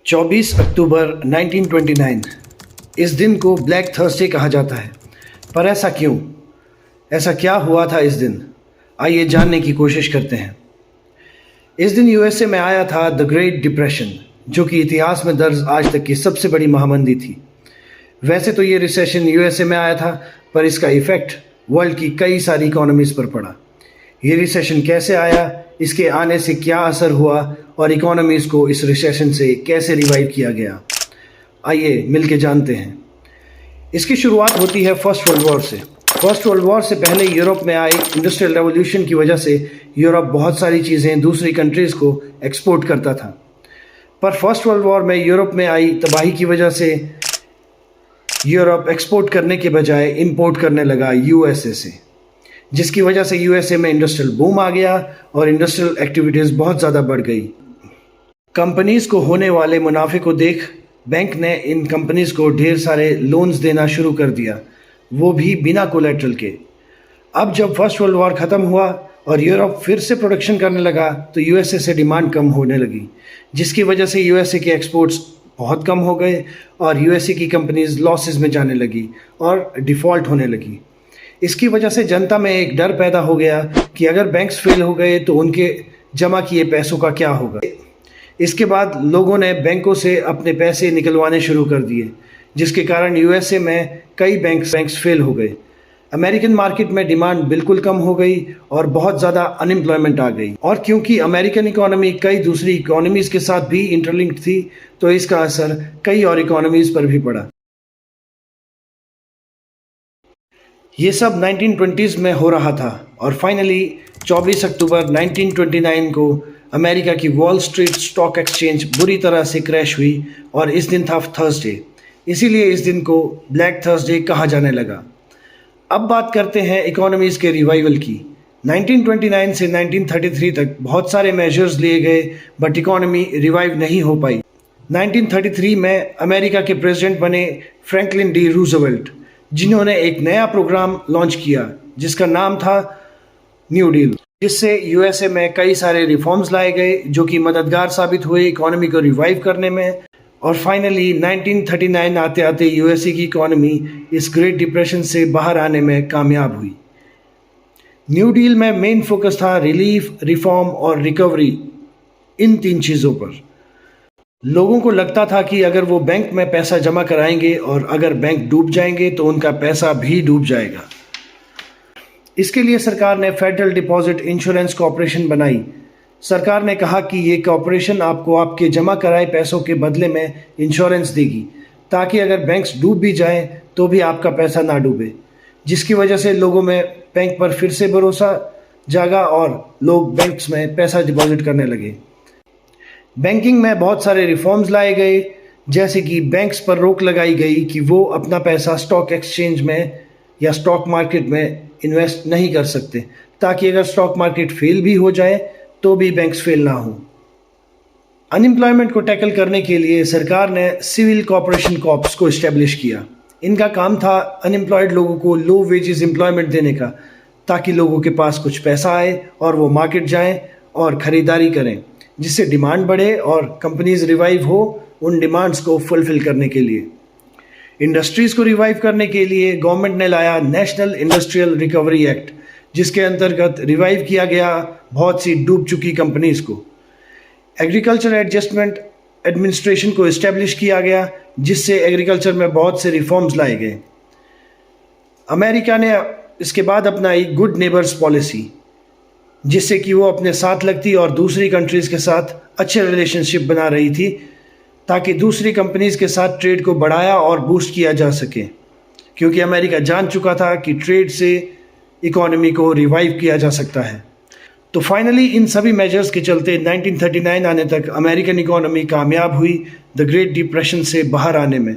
24 अक्टूबर 1929 इस दिन को ब्लैक थर्सडे कहा जाता है। पर ऐसा क्यों? ऐसा क्या हुआ था इस दिन? आइए जानने की कोशिश करते हैं। इस दिन यूएसए में आया था द ग्रेट डिप्रेशन, जो कि इतिहास में दर्ज आज तक की सबसे बड़ी महामंदी थी। वैसे तो ये रिसेशन यूएसए में आया था, पर इसका इफेक्ट वर्ल्ड की कई सारी इकोनॉमीज़ पर पड़ा। ये रिसेशन कैसे आया, इसके आने से क्या असर हुआ और इकोनॉमीज़ को इस रिसेशन से कैसे रिवाइव किया गया, आइए मिलके जानते हैं। इसकी शुरुआत होती है फर्स्ट वर्ल्ड वॉर से। फर्स्ट वर्ल्ड वॉर से पहले यूरोप में आए इंडस्ट्रियल रेवोल्यूशन की वजह से यूरोप बहुत सारी चीज़ें दूसरी कंट्रीज़ को एक्सपोर्ट करता था। पर फर्स्ट वर्ल्ड वॉर में यूरोप में आई तबाही की वजह से यूरोप एक्सपोर्ट करने के बजाय इंपोर्ट करने लगा यूएसए से, जिसकी वजह से यूएसए में इंडस्ट्रियल बूम आ गया और इंडस्ट्रियल एक्टिविटीज़ बहुत ज़्यादा बढ़ गई। कंपनीज़ को होने वाले मुनाफे को देख बैंक ने इन कंपनीज़ को ढेर सारे लोन्स देना शुरू कर दिया, वो भी बिना कोलेट्रल के। अब जब फर्स्ट वर्ल्ड वॉर ख़त्म हुआ और यूरोप फिर से प्रोडक्शन करने लगा तो यूएसए से डिमांड कम होने लगी, जिसकी वजह से यूएसए के एक्सपोर्ट्स बहुत कम हो गए और यूएसए की कंपनीज लॉसेस में जाने लगी और डिफ़ॉल्ट होने लगी। इसकी वजह से जनता में एक डर पैदा हो गया कि अगर बैंक्स फेल हो गए तो उनके जमा किए पैसों का क्या होगा। इसके बाद लोगों ने बैंकों से अपने पैसे निकलवाने शुरू कर दिए, जिसके कारण यूएसए में कई बैंक्स फेल हो गए। अमेरिकन मार्केट में डिमांड बिल्कुल कम हो गई और बहुत ज़्यादा अनएम्प्लॉयमेंट आ गई। और क्योंकि अमेरिकन इकोनॉमी कई दूसरी इकोनॉमीज़ के साथ भी इंटरलिंक्ड थी, तो इसका असर कई और इकोनॉमीज़ पर भी पड़ा। ये सब 1920s में हो रहा था और फाइनली 24 अक्टूबर 1929 को अमेरिका की वॉल स्ट्रीट स्टॉक एक्सचेंज बुरी तरह से क्रैश हुई और इस दिन था थर्सडे। इसीलिए इस दिन को ब्लैक थर्सडे कहा जाने लगा। अब बात करते हैं इकोनॉमीज़ के रिवाइवल की। 1929 से 1933 तक बहुत सारे मेजर्स लिए गए, बट इकोनॉमी रिवाइव नहीं हो पाई। 1933 में अमेरिका के प्रेसिडेंट बने फ्रैंकलिन डी रूजवेल्ट, जिन्होंने एक नया प्रोग्राम लॉन्च किया जिसका नाम था न्यू डील, जिससे यूएसए में कई सारे रिफॉर्म्स लाए गए जो कि मददगार साबित हुए इकोनॉमी को रिवाइव करने में। और फाइनली 1939 आते आते यूएसए की इकोनॉमी इस ग्रेट डिप्रेशन से बाहर आने में कामयाब हुई। न्यू डील में मेन फोकस था रिलीफ, रिफॉर्म और रिकवरी, इन तीन चीज़ों पर। लोगों को लगता था कि अगर वो बैंक में पैसा जमा कराएंगे और अगर बैंक डूब जाएंगे तो उनका पैसा भी डूब जाएगा। इसके लिए सरकार ने फेडरल डिपॉजिट इंश्योरेंस कॉर्पोरेशन बनाई। सरकार ने कहा कि ये कॉर्पोरेशन आपको आपके जमा कराए पैसों के बदले में इंश्योरेंस देगी, ताकि अगर बैंक्स डूब भी जाएं तो भी आपका पैसा ना डूबे, जिसकी वजह से लोगों में बैंक पर फिर से भरोसा जागा और लोग बैंक्स में पैसा डिपॉजिट करने लगे। बैंकिंग में बहुत सारे रिफॉर्म्स लाए गए, जैसे कि बैंक्स पर रोक लगाई गई कि वो अपना पैसा स्टॉक एक्सचेंज में या स्टॉक मार्केट में इन्वेस्ट नहीं कर सकते, ताकि अगर स्टॉक मार्केट फेल भी हो जाए तो भी बैंक्स फेल ना हो। अनएम्प्लॉयमेंट को टैकल करने के लिए सरकार ने सिविल कॉर्पोरेशन कॉर्प्स को इस्टेब्लिश किया। इनका काम था अनएम्प्लॉयड लोगों को लो वेजेस एम्प्लॉयमेंट देने का, ताकि लोगों के पास कुछ पैसा आए और वो मार्केट जाएं और ख़रीदारी करें, जिससे डिमांड बढ़े और कंपनीज रिवाइव हो उन डिमांड्स को फुलफिल करने के लिए। इंडस्ट्रीज़ को रिवाइव करने के लिए गवर्नमेंट ने लाया नेशनल इंडस्ट्रियल रिकवरी एक्ट, जिसके अंतर्गत रिवाइव किया गया बहुत सी डूब चुकी कंपनीज़ को। एग्रीकल्चर एडजस्टमेंट एडमिनिस्ट्रेशन को इस्टेब्लिश किया गया, जिससे एग्रीकल्चर में बहुत से रिफॉर्म्स लाए गए। अमेरिका ने इसके बाद अपनाई गुड नेबर्स पॉलिसी, जिससे कि वो अपने साथ लगती और दूसरी कंट्रीज़ के साथ अच्छे रिलेशनशिप बना रही थी, ताकि दूसरी कंपनीज़ के साथ ट्रेड को बढ़ाया और बूस्ट किया जा सके, क्योंकि अमेरिका जान चुका था कि ट्रेड से इकोनॉमी को रिवाइव किया जा सकता है। तो फाइनली इन सभी मेजर्स के चलते 1939 आने तक अमेरिकन इकोनॉमी कामयाब हुई द ग्रेट डिप्रेशन से बाहर आने में,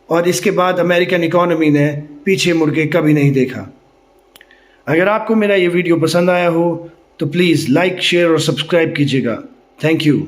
और इसके बाद अमेरिकन इकोनॉमी ने पीछे मुड़ के कभी नहीं देखा। अगर आपको मेरा ये वीडियो पसंद आया हो तो प्लीज़ लाइक, शेयर और सब्सक्राइब कीजिएगा। Thank you.